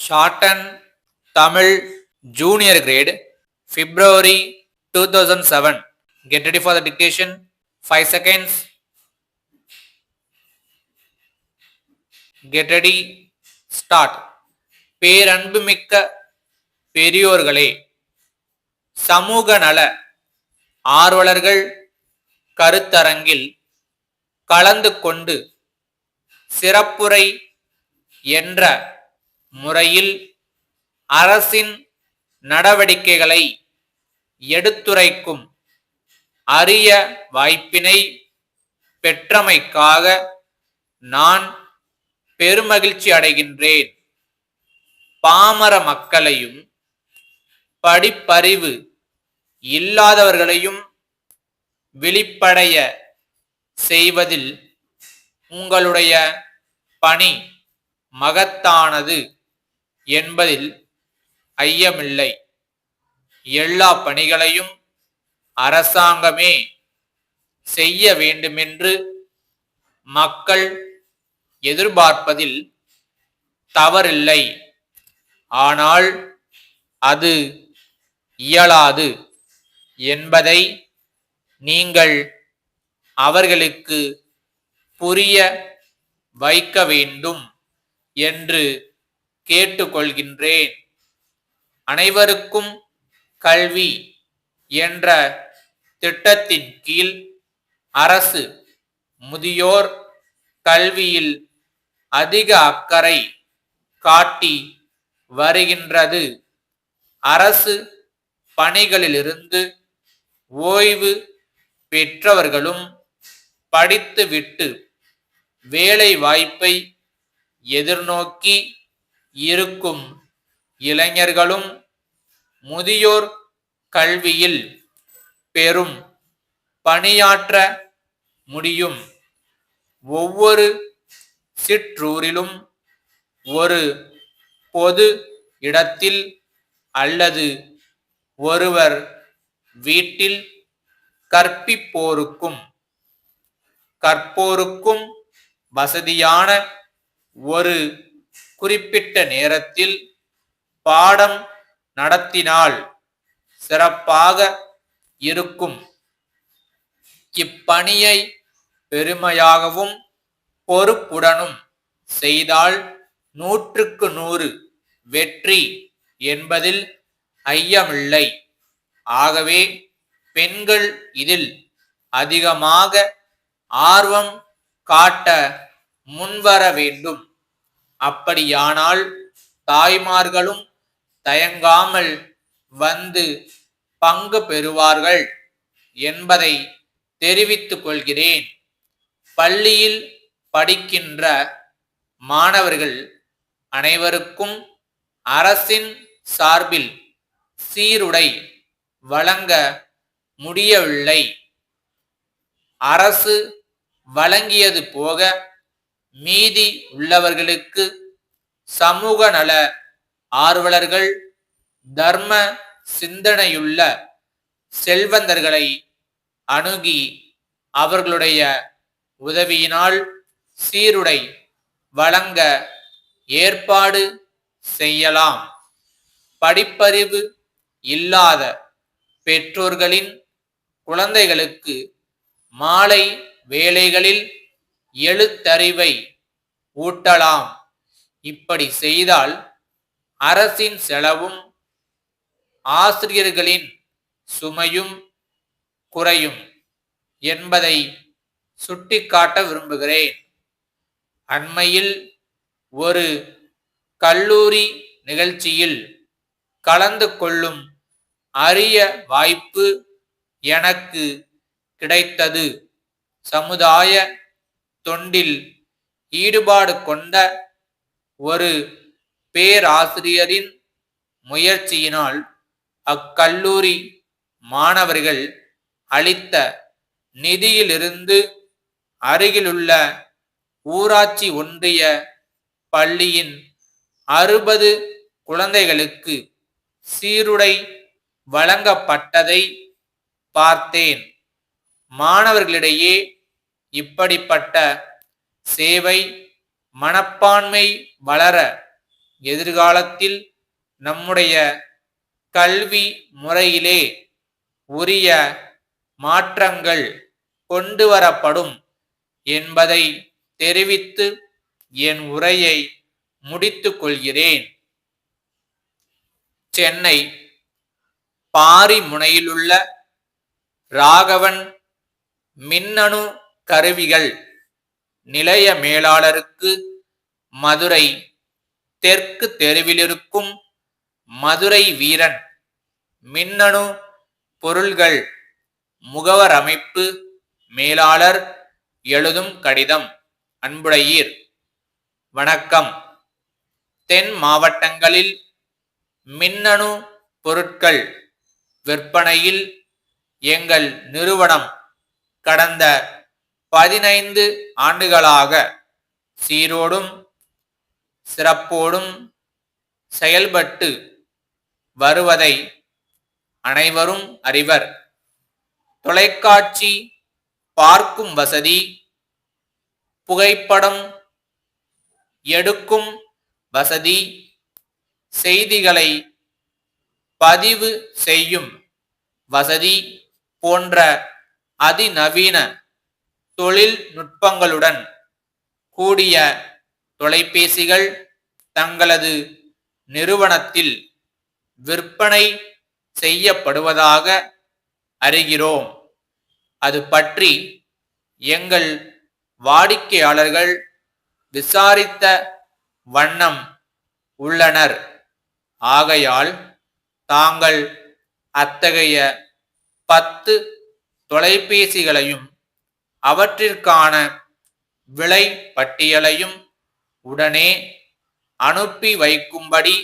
Shorten Tamil Junior Grade, February 2007. Get ready for the dictation. 5 seconds. Get ready. Start. பேரன்புமிக்க பெரியோர்களே, சமூக நல ஆர்வலர்கள் கருத்தரங்கில் கலந்து கொண்டு சிறப்புரை என்ற முறையில் அரசின் நடவடிக்கைகளை எடுத்துரைக்கும் அரிய வாய்ப்பினை பெற்றமைக்காக நான் பெருமகிழ்ச்சி அடைகின்றேன். பாமர மக்களையும் படிப்பறிவு இல்லாதவர்களையும் விழிப்படைய செய்வதில் உங்களுடைய பணி மகத்தானது என்பதில் ஐயமில்லை. எல்லா பணிகளையும் அரசாங்கமே செய்ய வேண்டுமென்று மக்கள் எதிர்பார்ப்பதில் தவறில்லை. ஆனால் அது இயலாது என்பதை நீங்கள் அவர்களுக்கு புரிய வைக்க வேண்டும் என்று கேட்டுக்கொள்கின்றேன். அனைவருக்கும் கல்வி என்ற திட்டத்தின் கீழ் அரசு முதியோர் கல்வியில் அதிக அக்கறை காட்டி வருகின்றது. அரசு பணிகளிலிருந்து ஓய்வு பெற்றவர்களும் படித்துவிட்டு வேலை வாய்ப்பை எதிர்நோக்கி இருக்கும் இளைஞர்களும் முதியோர் கல்வியில் பெரும் பணியாற்ற முடியும். ஒவ்வொரு சிற்றூரிலும் ஒரு பொது இடத்தில் அல்லது ஒருவர் வீட்டில் கற்போருக்கும் வசதியான ஒரு குறிப்பிட்ட நேரத்தில் பாடம் நடத்தினால் சிறப்பாக இருக்கும். இப்பணியை பெருமையாகவும் பொறுப்புடனும் செய்தால் 100க்கு 100 வெற்றி என்பதில் ஐயமில்லை. ஆகவே பெண்கள் இதில் அதிகமாக ஆர்வம் காட்ட முன்வர வேண்டும். அப்படியானால் தாய்மார்களும் தயங்காமல் வந்து பங்கு பெறுவார்கள் என்பதை தெரிவித்துக் கொள்கிறேன். பள்ளியில் படிக்கின்ற மாணவர்கள் அனைவருக்கும் அரசின் சார்பில் சீருடை வழங்க முடியவில்லை. அரசு வழங்கியது போக மீதி உள்ளவர்களுக்கு சமூக நல ஆர்வலர்கள் தர்ம சிந்தனையுள்ள செல்வந்தர்களை அணுகி அவர்களுடைய உதவியினால் சீருடை வழங்க ஏற்பாடு செய்யலாம். படிப்பறிவு இல்லாத பெற்றோர்களின் குழந்தைகளுக்கு மாலை வேளைகளில் எழுத்தறிவை ஊட்டலாம். இப்படி செய்தால் அரசின் செலவும் ஆசிரியர்களின் சுமையும் குறையும் என்பதை சுட்டிக்காட்ட விரும்புகிறேன். அண்மையில் ஒரு கல்லூரி நிகழ்ச்சியில் கலந்து கொள்ளும் அரிய வாய்ப்பு எனக்கு கிடைத்தது. சமுதாய தொண்டில் ஈடுபாடு கொண்ட ஒரு பேராசிரியரின் முயற்சியினால் அக்கல்லூரி மாணவர்கள் அளித்த நிதியிலிருந்து அருகிலுள்ள ஊராட்சி ஒன்றிய பள்ளியின் 60 குழந்தைகளுக்கு சீருடை வழங்கப்பட்டதை பார்த்தேன். மாணவர்களிடையே இப்படிப்பட்ட சேவை மனப்பான்மை வளர எதிர்காலத்தில் நம்முடைய கல்வி முறையிலே உரிய மாற்றங்கள் கொண்டுவரப்படும் என்பதை தெரிவித்து என் உரையை முடித்துக் கொள்கிறேன். சென்னை பாரிமுனையிலுள்ள ராகவன் மின்னணு கருவிகள் நிலைய மேலாளருக்கு மதுரை தெற்கு தெருவிலிருக்கும் மதுரை வீரன் மின்னணு பொருள்கள் முகவர் அமைப்பு மேலாளர் எழுதும் கடிதம். அன்புடையீர், வணக்கம். தென் மாவட்டங்களில் மின்னணு பொருட்கள் விற்பனையில் எங்கள் நிறுவனம் கடந்த 15 ஆண்டுகளாக சீரோடும் சிறப்போடும் செயல்பட்டு வருவதை அனைவரும் அறிவர். தொலைக்காட்சி பார்க்கும் வசதி, புகைப்படம் எடுக்கும் வசதி, செய்திகளை பதிவு செய்யும் வசதி போன்ற அதிநவீன தொழில்நுட்பங்களுடன் கூடிய தொலைபேசிகள் தங்களது நிறுவனத்தில் விற்பனை செய்யப்படுவதாக அறிகிறோம். அது பற்றி எங்கள் வாடிக்கையாளர்கள் விசாரித்த வண்ணம் உள்ளனர். ஆகையால் தாங்கள் அத்தகைய 10 தொலைபேசிகளையும் அவற்றிற்கான விலை பட்டியலையும் உடனே அனுப்பி வைக்கும்படி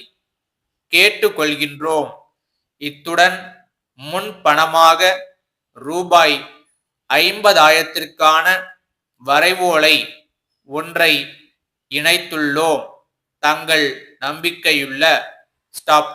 கேட்டுக்கொள்கின்றோம். இத்துடன் முன்பணமாக ரூபாய் 50,000க்கான வரைவோலை ஒன்றை இணைத்துள்ளோம். தங்கள் நம்பிக்கையுள்ள ஸ்டாப்.